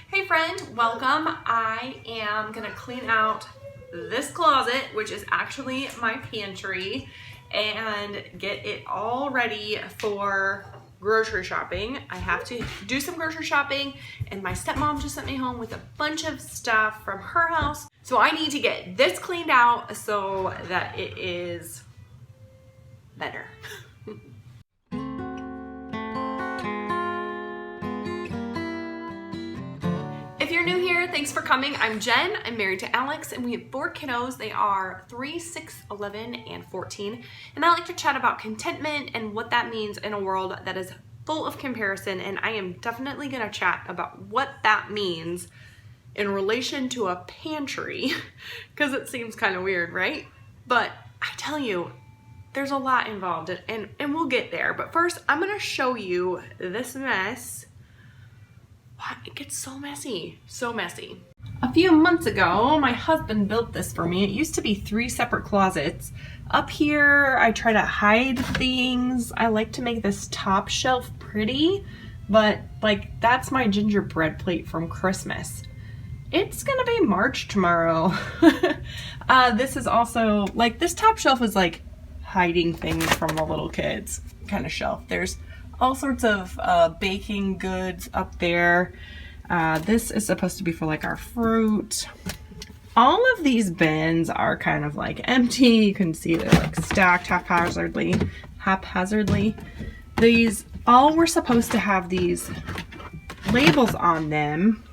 Hey friend, welcome. I am gonna clean out this closet, which is actually my pantry, and get it all ready for grocery shopping. I have to do some grocery shopping, and my stepmom just sent me home with a bunch of stuff from her house. So I need to get this cleaned out so that it is better. If you're new here, thanks for coming. I'm Jen. I'm married to Alex, and we have 4 kiddos. They are 3, 6, 11, and 14. And I like to chat about contentment and what that means in a world that is full of comparison. And I am definitely going to chat about what that means in relation to a pantry, because it seems kind of weird, right? But I tell you, there's a lot involved, and we'll get there. But first, I'm going to show you this mess. It gets so messy, so messy. A few months ago, my husband built this for me. It used to be 3 separate closets. Up here, I try to hide things. I like to make this top shelf pretty, but like that's my gingerbread plate from Christmas. It's gonna be March tomorrow. This is also, like, this top shelf is like hiding things from the little kids kind of shelf. There's all sorts of baking goods up there. This is supposed to be for like our fruit. All of these bins are kind of like empty. You can see they're like stacked haphazardly. These all were supposed to have these labels on them.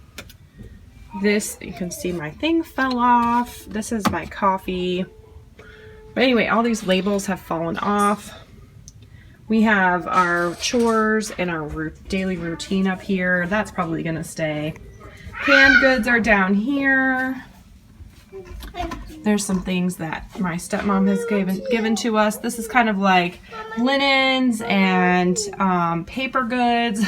This, you can see my thing fell off. This is my coffee. But anyway, all these labels have fallen off. We have our chores and our daily routine up here. That's probably gonna stay. Canned goods are down here. There's some things that my stepmom has given to us. This is kind of like linens and paper goods.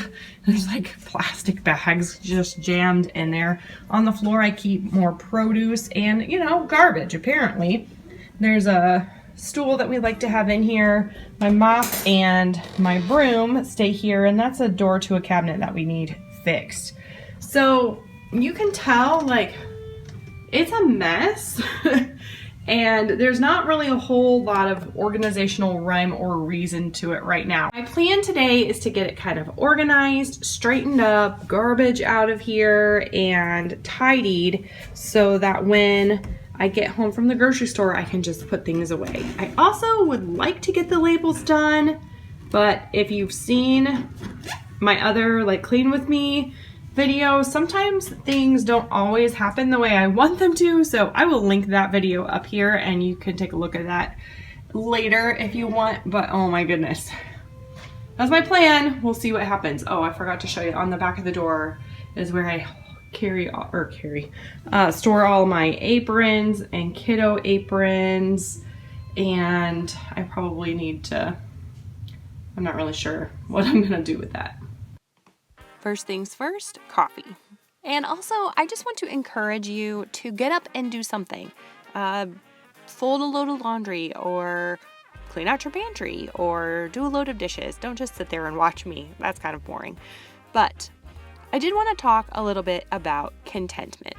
There's like plastic bags just jammed in there. On the floor I keep more produce and, you know, garbage apparently. There's a stool that we like to have in here. My mop and my broom stay here, and that's a door to a cabinet that we need fixed. So you can tell, like, it's a mess and there's not really a whole lot of organizational rhyme or reason to it right now. My plan today is to get it kind of organized, straightened up, garbage out of here, and tidied so that when I get home from the grocery store, I can just put things away. I also would like to get the labels done, but if you've seen my other like clean with me video, sometimes things don't always happen the way I want them to, so I will link that video up here and you can take a look at that later if you want. But oh my goodness, that's my plan. We'll see what happens. Oh, I forgot to show you, on the back of the door is where I store all my aprons and kiddo aprons, and I probably need to, I'm not really sure what I'm gonna do with that. First things first, coffee. And also, I just want to encourage you to get up and do something. Fold a load of laundry, or clean out your pantry, or do a load of dishes. Don't just sit there and watch me. That's kind of boring. But I did want to talk a little bit about contentment.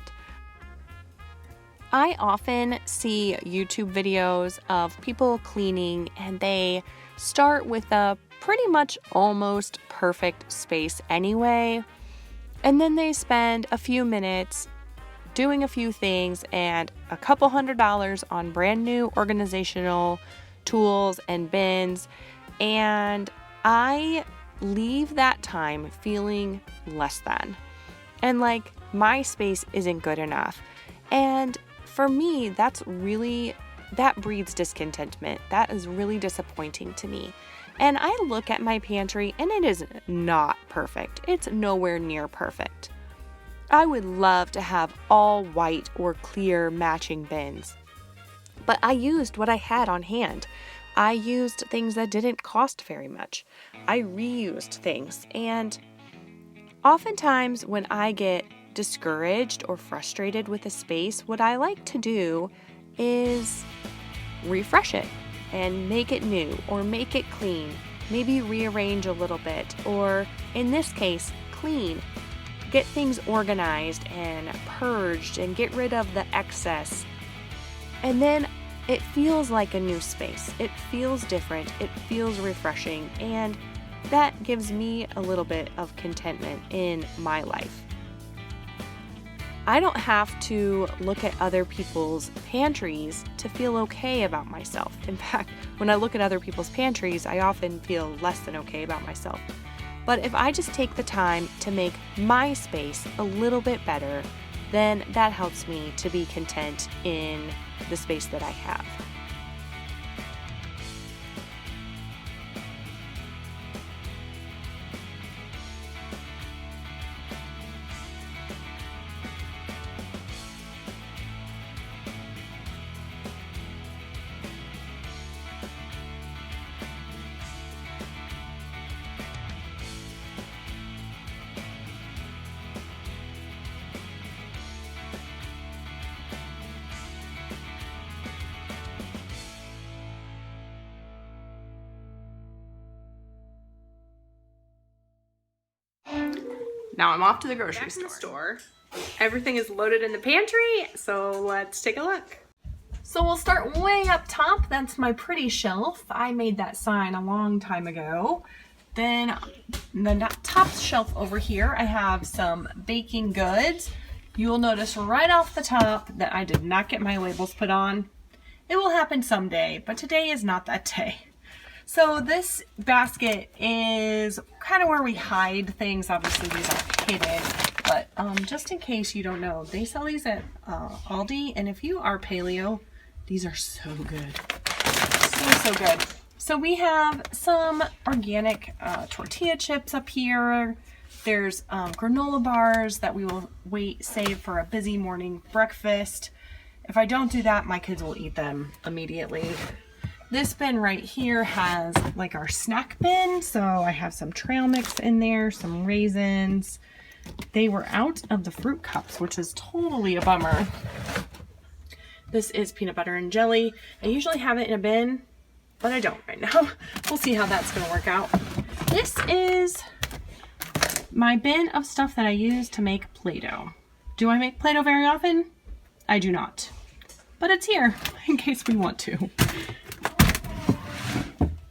I often see YouTube videos of people cleaning, and they start with a pretty much almost perfect space anyway, and then they spend a few minutes doing a few things and a couple $100s on brand new organizational tools and bins, and I leave that time feeling less than, and like my space isn't good enough. And for me, that breeds discontentment. That is really disappointing to me. And I look at my pantry and it is not perfect. It's nowhere near perfect. I would love to have all white or clear matching bins, but I used what I had on hand. I used things that didn't cost very much. I reused things, and oftentimes when I get discouraged or frustrated with a space, what I like to do is refresh it and make it new or make it clean. Maybe rearrange a little bit, or in this case, clean. get things organized and purged and get rid of the excess. And then it feels like a new space. It feels different. It feels refreshing. And that gives me a little bit of contentment in my life. I don't have to look at other people's pantries to feel okay about myself. In fact, when I look at other people's pantries, I often feel less than okay about myself. But if I just take the time to make my space a little bit better, then that helps me to be content in the space that I have. Now I'm off to the grocery store. Everything is loaded in the pantry, so let's take a look. So we'll start way up top. That's my pretty shelf. I made that sign a long time ago. Then the top shelf over here, I have some baking goods. You will notice right off the top that I did not get my labels put on. It will happen someday, but today is not that day. So this basket is kind of where we hide things. Obviously these are hidden, but just in case you don't know, they sell these at Aldi, and if you are paleo, these are so good. So good. So we have some organic tortilla chips up here. There's granola bars that we will save for a busy morning breakfast. If I don't do that, my kids will eat them immediately. This bin right here has like our snack bin. So I have some trail mix in there, some raisins. They were out of the fruit cups, which is totally a bummer. This is peanut butter and jelly. I usually have it in a bin, but I don't right now. We'll see how that's gonna work out. This is my bin of stuff that I use to make Play-Doh. Do I make Play-Doh very often? I do not, but it's here in case we want to.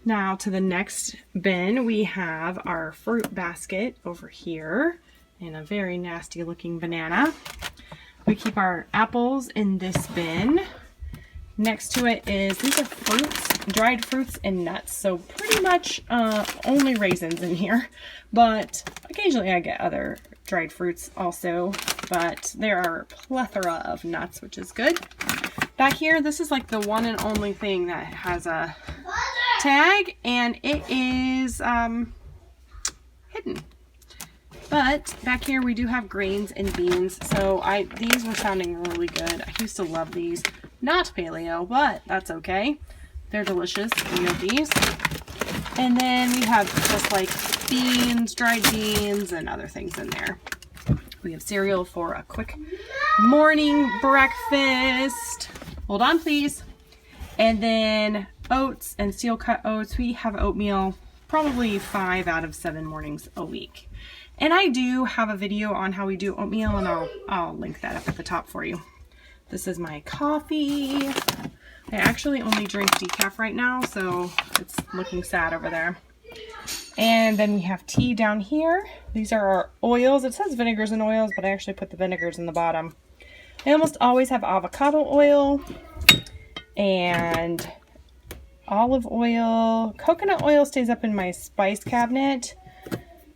Now to the next bin, we have our fruit basket over here and a very nasty looking banana. We keep our apples in this bin. Next to it is, these are fruits, dried fruits and nuts. So pretty much only raisins in here, but occasionally I get other dried fruits also, but there are a plethora of nuts, which is good. Back here, this is like the one and only thing that has a tag, and it is hidden. But back here we do have grains and beans. So these were sounding really good. I used to love these. Not paleo, but that's okay. They're delicious. We know these. And then we have just like beans, dried beans, and other things in there. We have cereal for a quick morning breakfast. Hold on, please. And then oats and steel cut oats. We have oatmeal probably 5 out of 7 mornings a week. And I do have a video on how we do oatmeal, and I'll link that up at the top for you. This is my coffee. I actually only drink decaf right now, so it's looking sad over there. And then we have tea down here. These are our oils. It says vinegars and oils, but I actually put the vinegars in the bottom. I almost always have avocado oil and olive oil. Coconut oil stays up in my spice cabinet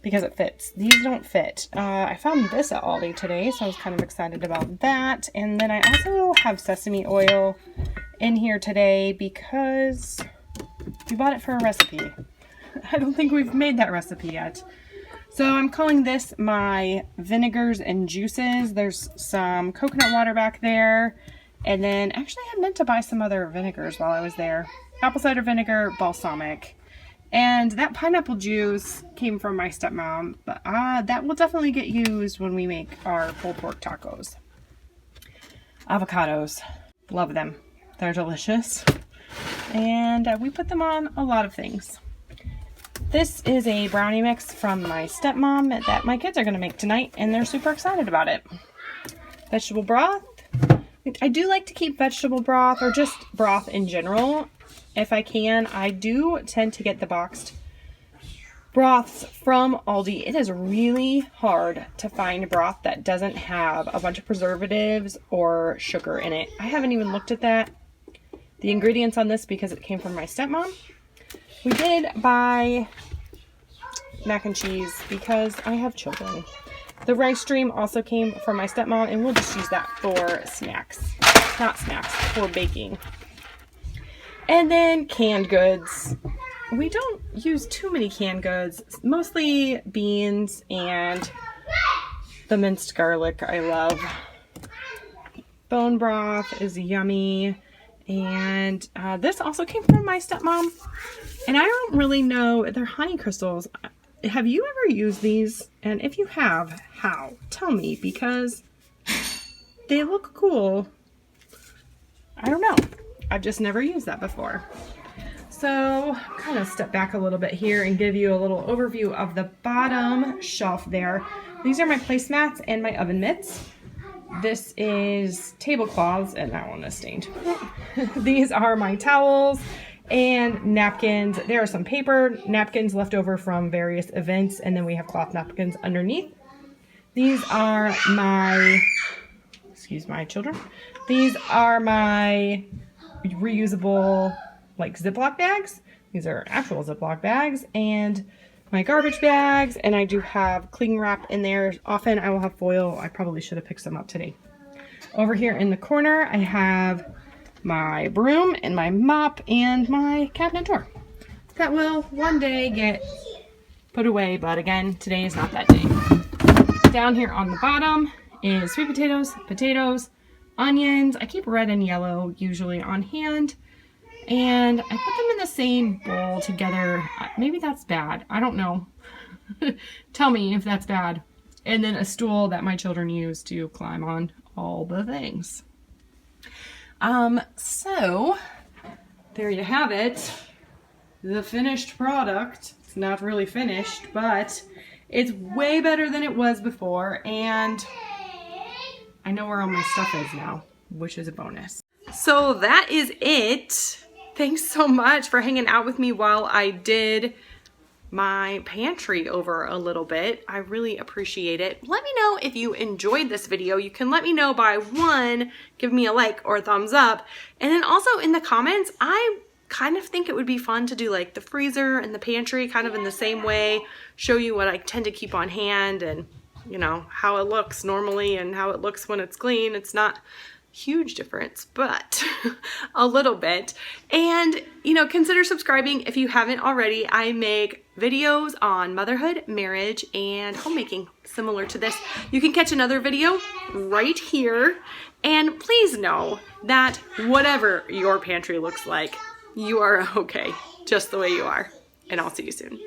because it fits. These don't fit. I found this at Aldi today, so I was kind of excited about that. And then I also have sesame oil in here today because we bought it for a recipe. I don't think we've made that recipe yet. So I'm calling this my vinegars and juices. There's some coconut water back there. And then actually I meant to buy some other vinegars while I was there. Apple cider vinegar, balsamic. And that pineapple juice came from my stepmom, but that will definitely get used when we make our pulled pork tacos. Avocados, love them. They're delicious. And we put them on a lot of things. This is a brownie mix from my stepmom that my kids are going to make tonight, and they're super excited about it. Vegetable broth. I do like to keep vegetable broth, or just broth in general, if I can. I do tend to get the boxed broths from Aldi. It is really hard to find broth that doesn't have a bunch of preservatives or sugar in it. I haven't even looked at the ingredients on this because it came from my stepmom. We did buy mac and cheese because I have children. The rice stream also came from my stepmom, and we'll just use that for snacks. Not snacks, for baking. And then canned goods. We don't use too many canned goods, mostly beans and the minced garlic I love. Bone broth is yummy. And this also came from my stepmom. And I don't really know, they're honey crystals. Have you ever used these? And if you have, how? Tell me, because they look cool. I don't know. I've just never used that before. So kind of step back a little bit here and give you a little overview of the bottom shelf there. These are my placemats and my oven mitts. This is tablecloths, and that one is stained. These are my towels and napkins. There are some paper napkins left over from various events, and then we have cloth napkins underneath. These are my, excuse my children. These are my reusable like Ziploc bags. These are actual Ziploc bags, and my garbage bags, and I do have cling wrap in there. Often I will have foil. I probably should have picked some up today. Over here in the corner, I have my broom and my mop and my cabinet door. That will one day get put away, but again, today is not that day. Down here on the bottom is sweet potatoes, onions. I keep red and yellow usually on hand. And I put them in the same bowl together. Maybe that's bad. I don't know. Tell me if that's bad. And then a stool that my children use to climb on, all the things. So there you have it. The finished product. It's not really finished, but it's way better than it was before. And I know where all my stuff is now, which is a bonus. So that is it. Thanks so much for hanging out with me while I did my pantry over a little bit. I really appreciate it. Let me know if you enjoyed this video. You can let me know by one, give me a like or a thumbs up. And then also in the comments, I kind of think it would be fun to do like the freezer and the pantry kind of in the same way, show you what I tend to keep on hand and you know, how it looks normally and how it looks when it's clean. It's not huge difference, but a little bit. And you know, consider subscribing if you haven't already. I make videos on motherhood, marriage, and homemaking similar to this. You can catch another video right here. And please know that whatever your pantry looks like, you are okay just the way you are. And I'll see you soon.